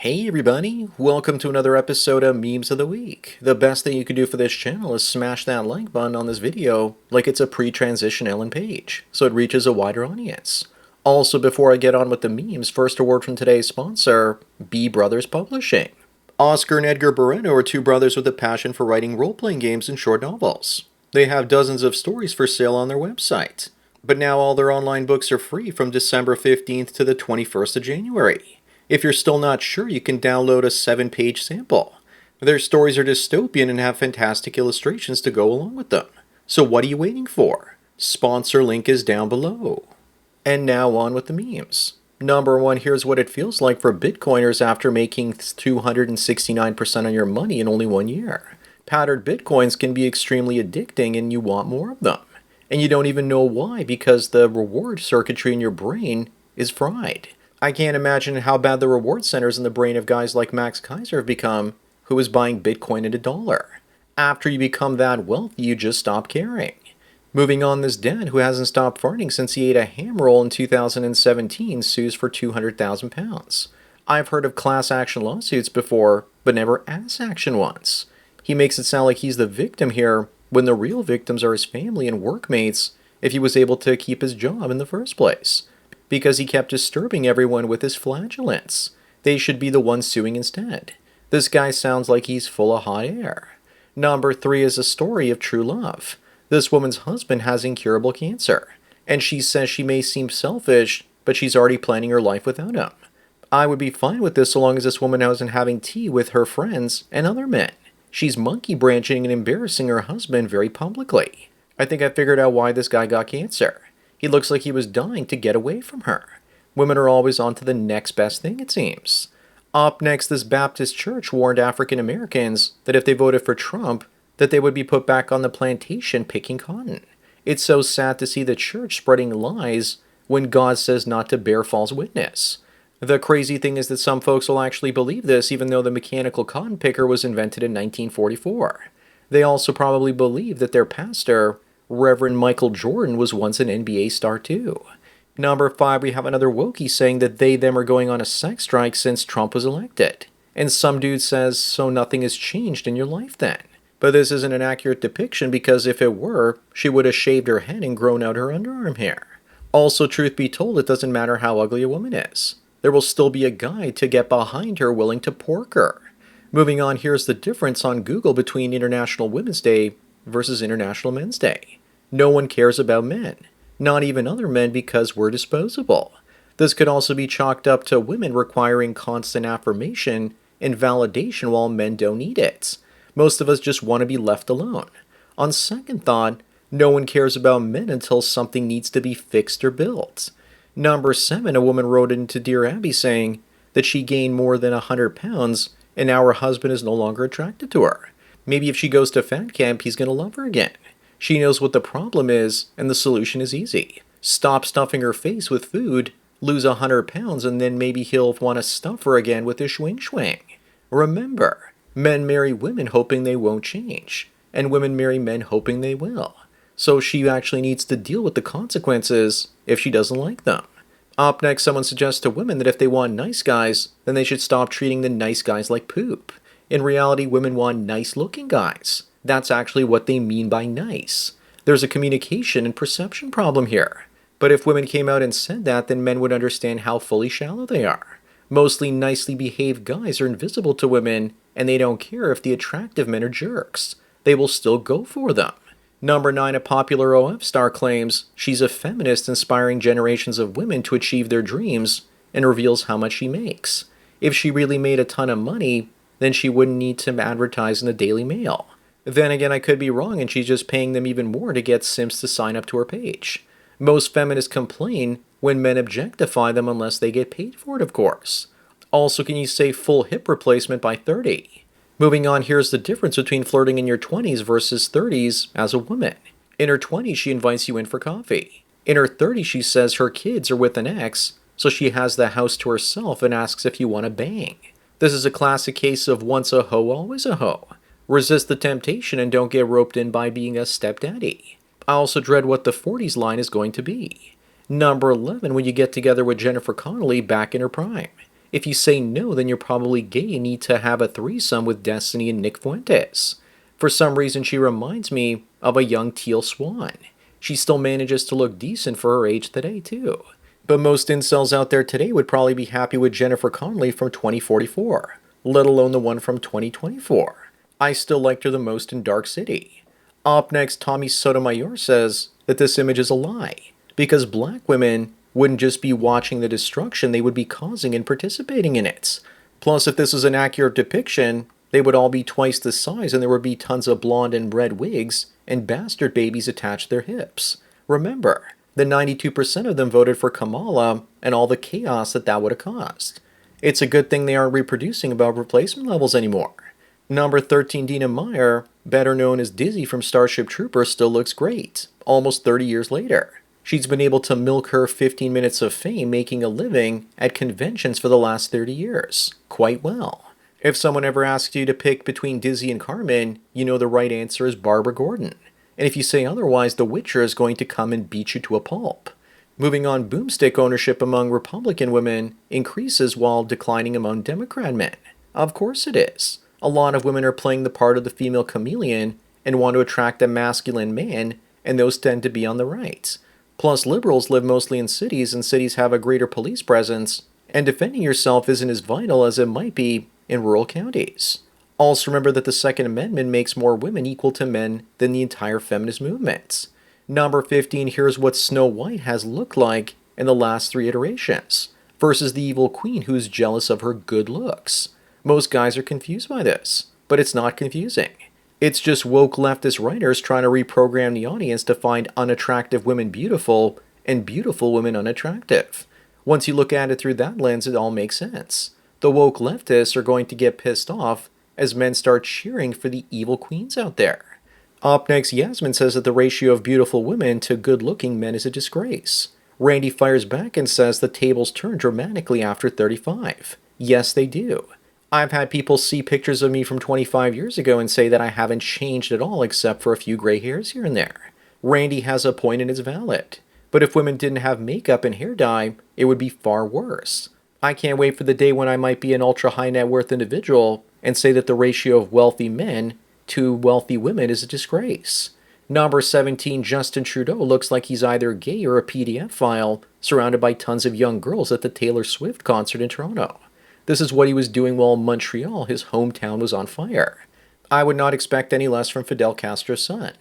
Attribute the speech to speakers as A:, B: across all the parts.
A: Hey everybody, welcome to another episode of Memes of the Week. The best thing you can do for this channel is smash that like button on this video like it's a pre-transition Ellen Page, so it reaches a wider audience. Also, before I get on with the memes, first a word from today's sponsor, B Brothers Publishing. Oscar and Edgar Barreto are two brothers with a passion for writing role-playing games and short novels. They have dozens of stories for sale on their website. But now all their online books are free from December 15th to the 21st of January. If you're still not sure, you can download a 7-page sample. Their stories are dystopian and have fantastic illustrations to go along with them. So what are you waiting for? Sponsor link is down below. And now on with the memes. Number one, here's what it feels like for Bitcoiners after making 269% on your money in only 1 year. Powdered Bitcoins can be extremely addicting and you want more of them. And you don't even know why because the reward circuitry in your brain is fried. I can't imagine how bad the reward centers in the brain of guys like Max Kaiser have become, who is buying Bitcoin at $1. After you become that wealthy, you just stop caring. Moving on, this dad who hasn't stopped farting since he ate a ham roll in 2017 sues for £200,000. I've heard of class action lawsuits before, but never ass action ones. He makes it sound like he's the victim here, when the real victims are his family and workmates if he was able to keep his job in the first place. Because he kept disturbing everyone with his flatulence. They should be the ones suing instead. This guy sounds like he's full of hot air. Number 3 is a story of true love. This woman's husband has incurable cancer, and she says she may seem selfish, but she's already planning her life without him. I would be fine with this so long as this woman wasn't having tea with her friends and other men. She's monkey branching and embarrassing her husband very publicly. I think I figured out why this guy got cancer. He looks like he was dying to get away from her. Women are always on to the next best thing, it seems. Up next, this Baptist church warned African Americans that if they voted for Trump, that they would be put back on the plantation picking cotton. It's so sad to see the church spreading lies when God says not to bear false witness. The crazy thing is that some folks will actually believe this even though the mechanical cotton picker was invented in 1944. They also probably believe that their pastor, Reverend Michael Jordan, was once an NBA star too. Number 5, we have another wokey saying that them are going on a sex strike since Trump was elected. And some dude says, so nothing has changed in your life then. But this isn't an accurate depiction because if it were, she would have shaved her head and grown out her underarm hair. Also, truth be told, it doesn't matter how ugly a woman is. There will still be a guy to get behind her willing to pork her. Moving on, here's the difference on Google between International Women's Day versus International Men's Day. No one cares about men, not even other men, because we're disposable. This could also be chalked up to women requiring constant affirmation and validation while men don't need it. Most of us just want to be left alone. On second thought, no one cares about men until something needs to be fixed or built. Number 7, a woman wrote into Dear Abby saying that she gained more than 100 pounds and now her husband is no longer attracted to her. Maybe if she goes to fat camp, he's going to love her again. She knows what the problem is, and the solution is easy. Stop stuffing her face with food, lose 100 pounds, and then maybe he'll want to stuff her again with a swing. Remember, men marry women hoping they won't change, and women marry men hoping they will. So she actually needs to deal with the consequences if she doesn't like them. Up next, someone suggests to women that if they want nice guys, then they should stop treating the nice guys like poop. In reality, women want nice-looking guys. That's actually what they mean by nice. There's a communication and perception problem here. But if women came out and said that, then men would understand how fully shallow they are. Mostly nicely behaved guys are invisible to women, and they don't care if the attractive men are jerks. They will still go for them. Number 9, a popular OF star claims she's a feminist inspiring generations of women to achieve their dreams and reveals how much she makes. If she really made a ton of money, then she wouldn't need to advertise in the Daily Mail. Then again, I could be wrong and she's just paying them even more to get simps to sign up to her page. Most feminists complain when men objectify them unless they get paid for it, of course. Also, can you say full hip replacement by 30? Moving on, here's the difference between flirting in your 20s versus 30s as a woman. In her 20s, she invites you in for coffee. In her 30s, she says her kids are with an ex, so she has the house to herself and asks if you want to bang. This is a classic case of once a hoe, always a hoe. Resist the temptation and don't get roped in by being a stepdaddy. I also dread what the 40s line is going to be. Number 11, when you get together with Jennifer Connelly back in her prime. If you say no, then you're probably gay and need to have a threesome with Destiny and Nick Fuentes. For some reason, she reminds me of a young teal swan. She still manages to look decent for her age today, too. But most incels out there today would probably be happy with Jennifer Connelly from 2044, let alone the one from 2024. I still liked her the most in Dark City. Up next, Tommy Sotomayor says that this image is a lie, because black women wouldn't just be watching the destruction, they would be causing and participating in it. Plus, if this is an accurate depiction, they would all be twice the size and there would be tons of blonde and red wigs and bastard babies attached to their hips. Remember, the 92% of them voted for Kamala and all the chaos that would have caused. It's a good thing they aren't reproducing above replacement levels anymore. Number 13, Dina Meyer, better known as Dizzy from Starship Troopers, still looks great, almost 30 years later. She's been able to milk her 15 minutes of fame making a living at conventions for the last 30 years. Quite well. If someone ever asks you to pick between Dizzy and Carmen, you know the right answer is Barbara Gordon. And if you say otherwise, The Witcher is going to come and beat you to a pulp. Moving on, boomstick ownership among Republican women increases while declining among Democrat men. Of course it is. A lot of women are playing the part of the female chameleon and want to attract a masculine man, and those tend to be on the right. Plus, liberals live mostly in cities, and cities have a greater police presence, and defending yourself isn't as vital as it might be in rural counties. Also remember that the Second Amendment makes more women equal to men than the entire feminist movement. Number 15, here's what Snow White has looked like in the last 3 iterations, versus the evil queen who's jealous of her good looks. Most guys are confused by this, but it's not confusing. It's just woke leftist writers trying to reprogram the audience to find unattractive women beautiful and beautiful women unattractive. Once you look at it through that lens, it all makes sense. The woke leftists are going to get pissed off as men start cheering for the evil queens out there. Up next, Yasmin says that the ratio of beautiful women to good-looking men is a disgrace. Randy fires back and says the tables turn dramatically after 35. Yes, they do. I've had people see pictures of me from 25 years ago and say that I haven't changed at all except for a few gray hairs here and there. Randy has a point and it's valid. But if women didn't have makeup and hair dye, it would be far worse. I can't wait for the day when I might be an ultra high net worth individual and say that the ratio of wealthy men to wealthy women is a disgrace. Number 17, Justin Trudeau looks like he's either gay or a PDF file surrounded by tons of young girls at the Taylor Swift concert in Toronto. This is what he was doing while Montreal, his hometown, was on fire. I would not expect any less from Fidel Castro's son.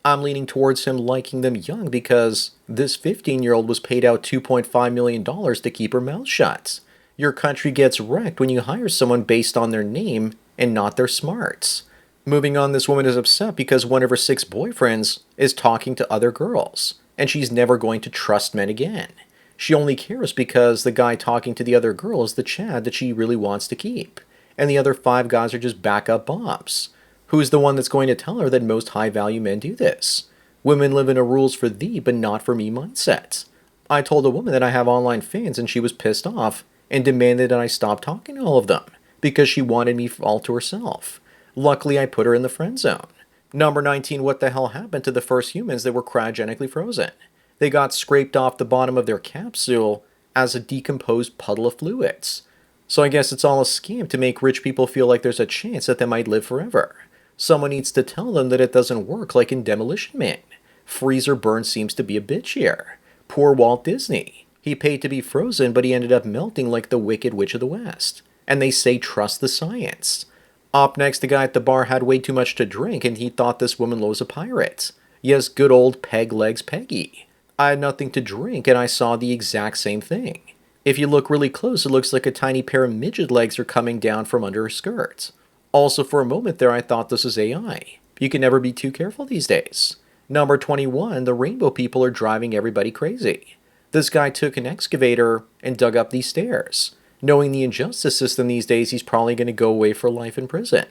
A: I'm leaning towards him liking them young because this 15-year-old was paid out $2.5 million to keep her mouth shut. Your country gets wrecked when you hire someone based on their name and not their smarts. Moving on, this woman is upset because one of her 6 boyfriends is talking to other girls, and she's never going to trust men again. She only cares because the guy talking to the other girl is the Chad that she really wants to keep, and the other 5 guys are just backup Bobs. Who's the one that's going to tell her that most high-value men do this? Women live in a rules for thee but not for me mindset. I told a woman that I have online fans and she was pissed off and demanded that I stop talking to all of them because she wanted me all to herself. Luckily, I put her in the friend zone. Number 19, what the hell happened to the first humans that were cryogenically frozen? They got scraped off the bottom of their capsule as a decomposed puddle of fluids. So I guess it's all a scam to make rich people feel like there's a chance that they might live forever. Someone needs to tell them that it doesn't work like in Demolition Man. Freeze or burn seems to be a bitch here. Poor Walt Disney. He paid to be frozen, but he ended up melting like the Wicked Witch of the West. And they say trust the science. Up next, the guy at the bar had way too much to drink and he thought this woman was a pirate. Yes, good old Peg Legs Peggy. I had nothing to drink and I saw the exact same thing. If you look really close, it looks like a tiny pair of midget legs are coming down from under her skirt. Also, for a moment there, I thought this was AI. You can never be too careful these days. Number 21, the rainbow people are driving everybody crazy. This guy took an excavator and dug up these stairs. Knowing the injustice system these days, he's probably going to go away for life in prison.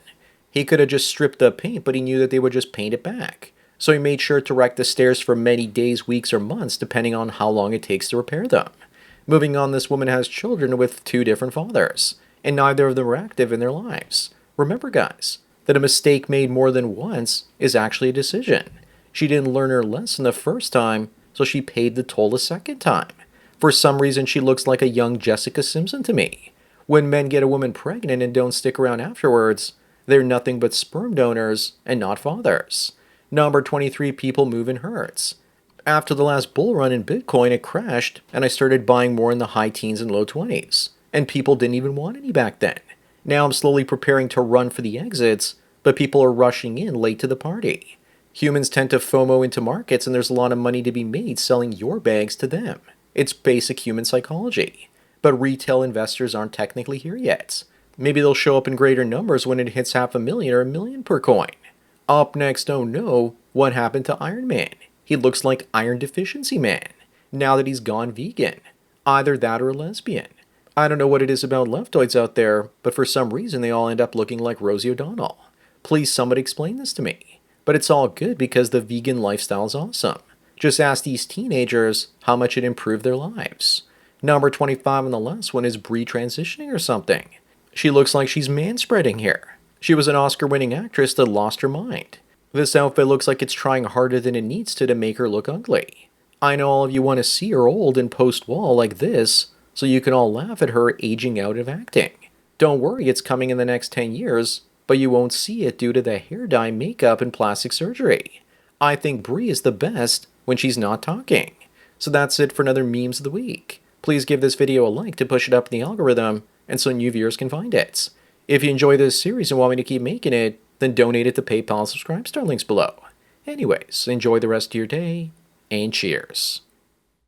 A: He could have just stripped the paint, but he knew that they would just paint it back. So he made sure to wreck the stairs for many days, weeks, or months, depending on how long it takes to repair them. Moving on, this woman has children with 2 different fathers, and neither of them are active in their lives. Remember, guys, that a mistake made more than once is actually a decision. She didn't learn her lesson the first time, so she paid the toll the second time. For some reason, she looks like a young Jessica Simpson to me. When men get a woman pregnant and don't stick around afterwards, they're nothing but sperm donors and not fathers. Number 23, people move in herds. After the last bull run in Bitcoin, it crashed, and I started buying more in the high teens and low 20s. And people didn't even want any back then. Now I'm slowly preparing to run for the exits, but people are rushing in late to the party. Humans tend to FOMO into markets, and there's a lot of money to be made selling your bags to them. It's basic human psychology. But retail investors aren't technically here yet. Maybe they'll show up in greater numbers when it hits 500,000 or 1,000,000 per coin. Up next, oh no, what happened to Iron Man? He looks like Iron Deficiency Man, now that he's gone vegan. Either that or a lesbian. I don't know what it is about leftoids out there, but for some reason they all end up looking like Rosie O'Donnell. Please somebody explain this to me. But it's all good because the vegan lifestyle is awesome. Just ask these teenagers how much it improved their lives. Number 25 on the last one is Brie transitioning or something. She looks like she's manspreading here. She was an Oscar-winning actress that lost her mind. This outfit looks like it's trying harder than it needs to make her look ugly. I know all of you want to see her old and post-wall like this, so you can all laugh at her aging out of acting. Don't worry, it's coming in the next 10 years, but you won't see it due to the hair dye, makeup, and plastic surgery. I think Brie is the best when she's not talking. So that's it for another Memes of the Week. Please give this video a like to push it up in the algorithm, and so new viewers can find it. If you enjoy this series and want me to keep making it, then donate it to PayPal and Subscribestar links below. Anyways, enjoy the rest of your day, and cheers.